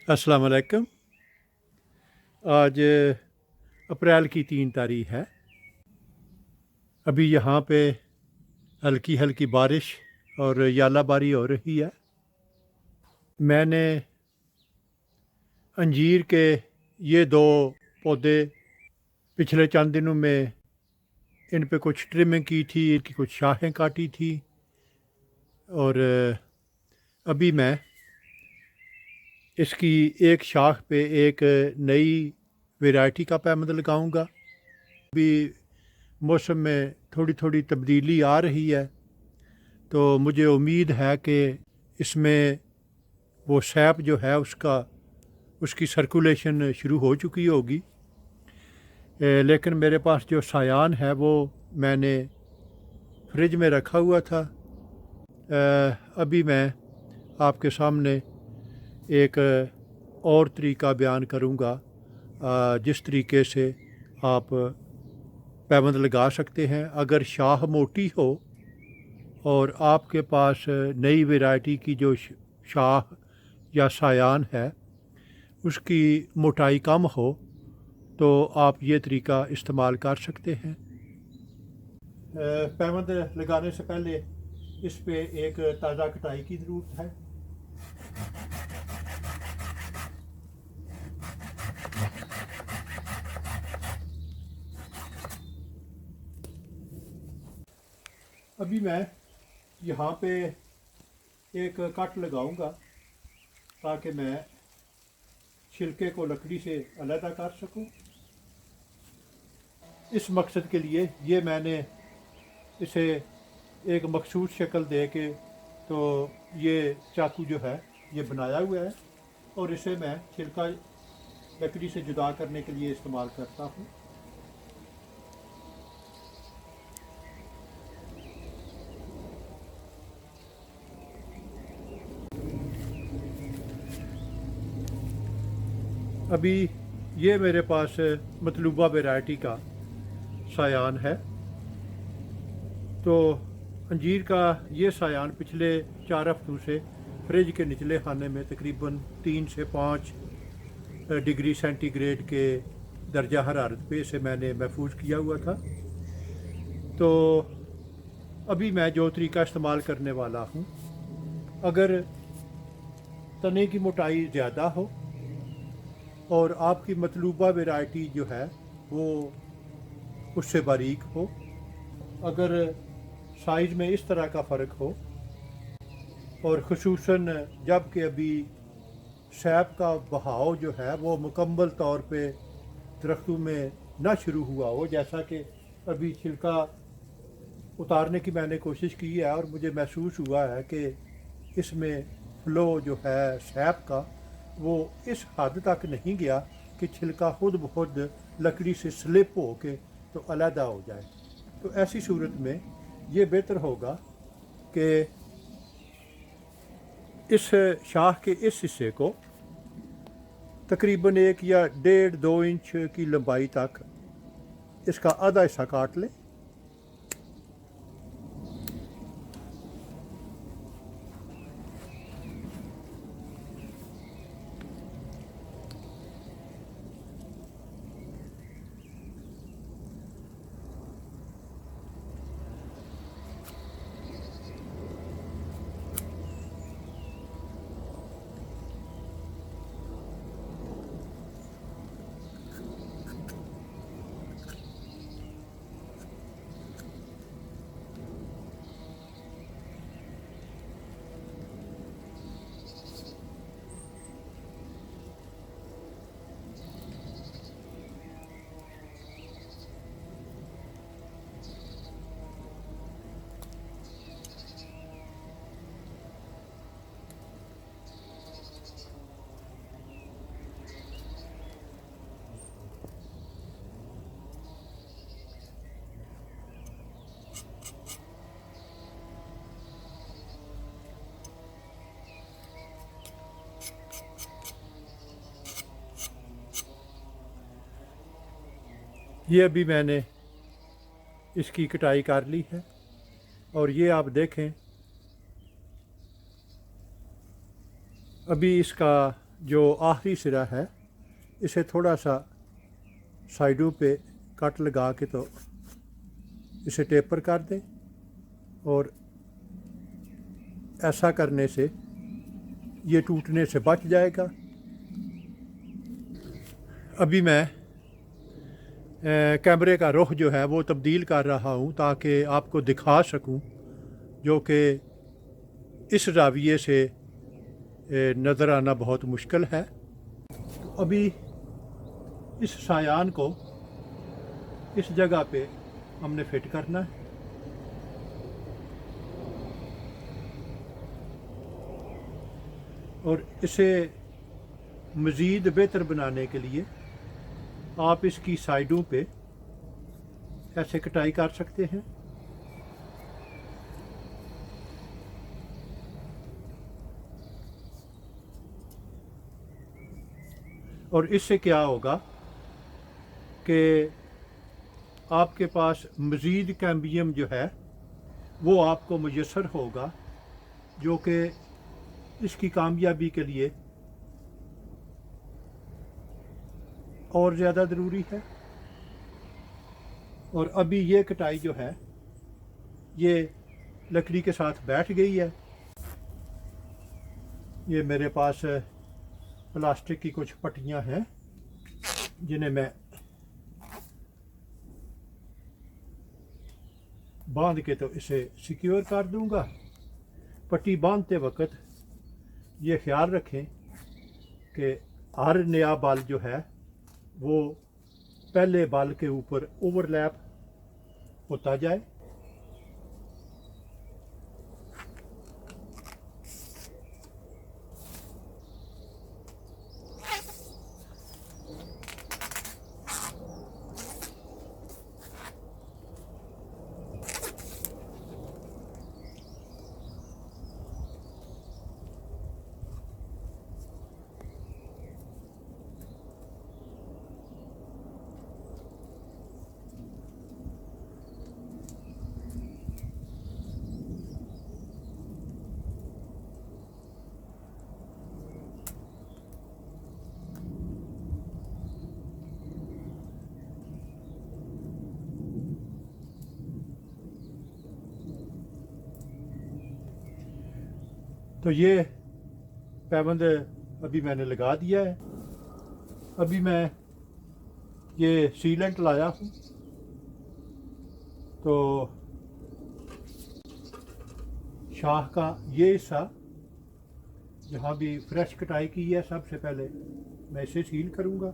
अस्सलाम वालेकुम। आज अप्रैल की 3 तारीख है। अभी यहाँ पे हल्की हल्की बारिश और यालाबारी हो रही है। मैंने अंजीर के ये 2 पौधे पिछले चंद दिनों में इन पे कुछ ट्रिमिंग की थी, इनकी कुछ शाखें काटी थी और अभी मैं इसकी एक शाख पे एक नई वैरायटी का पैमद लगाऊंगा। अभी मौसम में थोड़ी थोड़ी तब्दीली आ रही है, तो मुझे उम्मीद है कि इसमें वो सैप जो है उसकी सर्कुलेशन शुरू हो चुकी होगी। लेकिन मेरे पास जो सायान है वो मैंने फ्रिज में रखा हुआ था। अभी मैं आपके सामने एक और तरीका बयान करूँगा जिस तरीके से आप पैबंद लगा सकते हैं। अगर शाख मोटी हो और आपके पास नई वैरायटी की जो शाख या सायान है उसकी मोटाई कम हो तो आप ये तरीका इस्तेमाल कर सकते हैं। पैबंद लगाने से पहले इस पे एक ताज़ा कटाई की ज़रूरत है। अभी मैं यहाँ पे एक कट लगाऊंगा ताकि मैं छिलके को लकड़ी से अलग कर सकूं। इस मकसद के लिए ये मैंने इसे एक मखसूस शक्ल दे के तो ये चाकू जो है ये बनाया हुआ है और इसे मैं छिलका लकड़ी से जुदा करने के लिए इस्तेमाल करता हूँ। अभी ये मेरे पास मतलूबा वैरायटी का सायान है। तो अंजीर का ये सायान पिछले 4 हफ्तों से फ्रिज के निचले खाने में तकरीबन 3 से 5 डिग्री सेंटीग्रेड के दर्जा हरारत पे इसे मैंने महफूज किया हुआ था। तो अभी मैं जो तरीका इस्तेमाल करने वाला हूँ, अगर तने की मोटाई ज़्यादा हो और आपकी मतलूबा वैरायटी जो है वो उससे बारीक हो, अगर साइज़ में इस तरह का फ़र्क हो और ख़ुसूसन जब कि अभी सैप का बहाव जो है वो मुकम्मल तौर पे दरख्तों में ना शुरू हुआ हो, जैसा कि अभी छिलका उतारने की मैंने कोशिश की है और मुझे महसूस हुआ है कि इसमें फ़्लो जो है सैप का वो इस हद तक नहीं गया कि छिलका खुद ब खुद लकड़ी से स्लिप हो के तो अलहदा हो जाए। तो ऐसी सूरत में ये बेहतर होगा कि इस शाख के इस हिस्से को तकरीबन 1 या 1.5-2 इंच की लंबाई तक इसका आधा हिस्सा काट लें। ये अभी मैंने इसकी कटाई कर ली है और ये आप देखें अभी इसका जो आखिरी सिरा है इसे थोड़ा सा साइडों पे कट लगा के तो इसे टेपर कर दें, और ऐसा करने से ये टूटने से बच जाएगा। अभी मैं कैमरे का रुख जो है वो तब्दील कर रहा हूँ ताकि आपको दिखा सकूँ, जो कि इस ज़ाविये से नज़र आना बहुत मुश्किल है। अभी इस सायान को इस जगह पे हमने फिट करना है। और इसे मज़ीद बेहतर बनाने के लिए आप इसकी साइडों पे ऐसे कटाई कर सकते हैं। और इससे क्या होगा कि आपके पास मज़ीद कैम्बियम जो है वो आपको मुयस्सर होगा, जो कि इसकी कामयाबी के लिए और ज़्यादा ज़रूरी है। और अभी ये कटाई जो है ये लकड़ी के साथ बैठ गई है। ये मेरे पास प्लास्टिक की कुछ पट्टियाँ हैं जिन्हें मैं बांध के तो इसे सिक्योर कर दूंगा। पट्टी बांधते वक्त ये ख्याल रखें कि हर नया बल जो है वो पहले बल के ऊपर ओवरलैप होता जाए। तो ये पैबंद अभी मैंने लगा दिया है। अभी मैं ये सीलेंट लाया हूँ, तो शाह का ये हिस्सा जहाँ भी फ्रेश कटाई की है सबसे पहले मैं इसे सील करूँगा,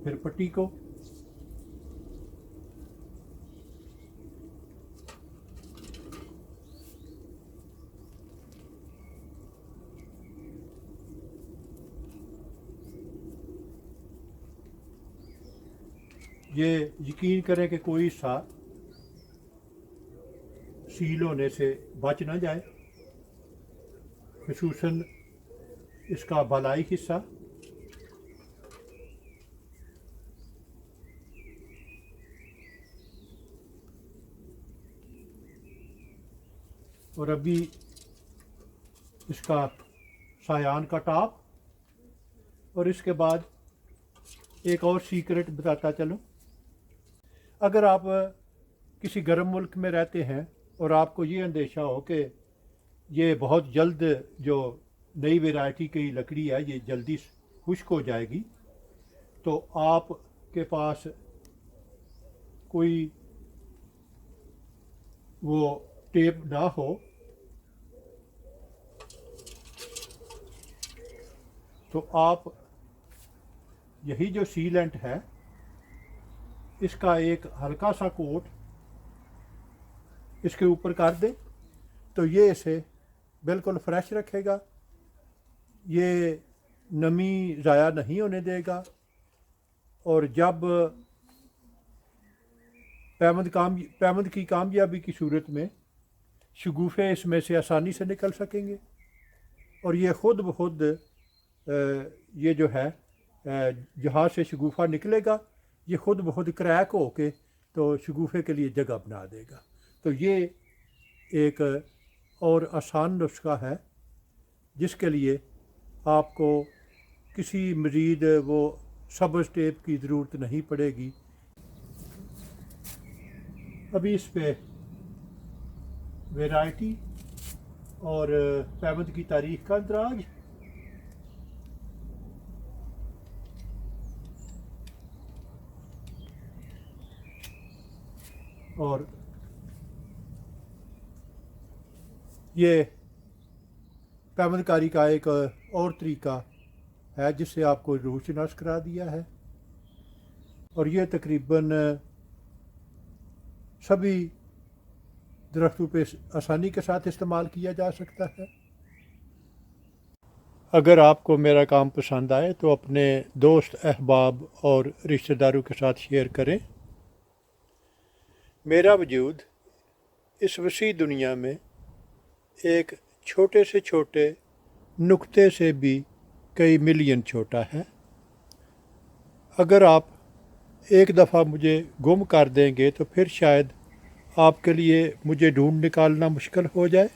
फिर पट्टी को। ये यकीन करें कि कोई हिस्सा सील होने से बच ना जाए, ख़ुसूसन इसका बालाई हिस्सा। और अभी इसका सायान का टॉप, और इसके बाद एक और सीक्रेट बताता चलो। अगर आप किसी गर्म मुल्क में रहते हैं और आपको ये अंदेशा हो कि ये बहुत जल्द जो नई वैरायटी की लकड़ी है ये जल्दी खुश्क हो जाएगी, तो आपके पास कोई वो टेप ना हो तो आप यही जो सीलेंट है इसका एक हल्का सा कोट इसके ऊपर कर दें, तो ये इसे बिल्कुल फ्रेश रखेगा, ये नमी ज़ाया नहीं होने देगा। और जब पैमंद की कामयाबी की सूरत में शगुफ़े इसमें से आसानी से निकल सकेंगे, और ये ख़ुद ब खुद ये जो है जहाँ से शगुफ़ा निकलेगा ये ख़ुद ब खुद क्रैक हो के तो शगुफ़े के लिए जगह बना देगा। तो ये एक और आसान नुस्खा है جس کے لیے آپ کو کسی مزید وہ سبز ٹیپ کی ضرورت نہیں پڑے گی۔ ابھی اس پہ ویرائٹی اور پیمند کی تاریخ کا اندراج، اور یہ پیمند کاری کا ایک اور طریقہ ہے جس سے آپ کو روح شناس کرا دیا ہے، اور یہ تقریباً سبھی درختوں پہ آسانی کے ساتھ استعمال کیا جا سکتا ہے۔ اگر آپ کو میرا کام پسند آئے تو اپنے دوست، احباب اور رشتہ داروں کے ساتھ شیئر کریں۔ میرا وجود اس وسیع دنیا میں ایک چھوٹے سے چھوٹے نقطے سے بھی کئی ملین چھوٹا ہے۔ اگر آپ ایک دفعہ مجھے گم کر دیں گے تو پھر شاید آپ کے لیے مجھے ڈھونڈ نکالنا مشکل ہو جائے،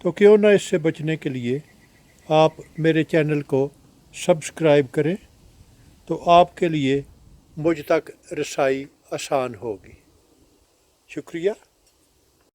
تو کیوں نہ اس سے بچنے کے لیے آپ میرے چینل کو سبسکرائب کریں، تو آپ کے لیے مجھ تک رسائی آسان ہوگی۔ شکریہ۔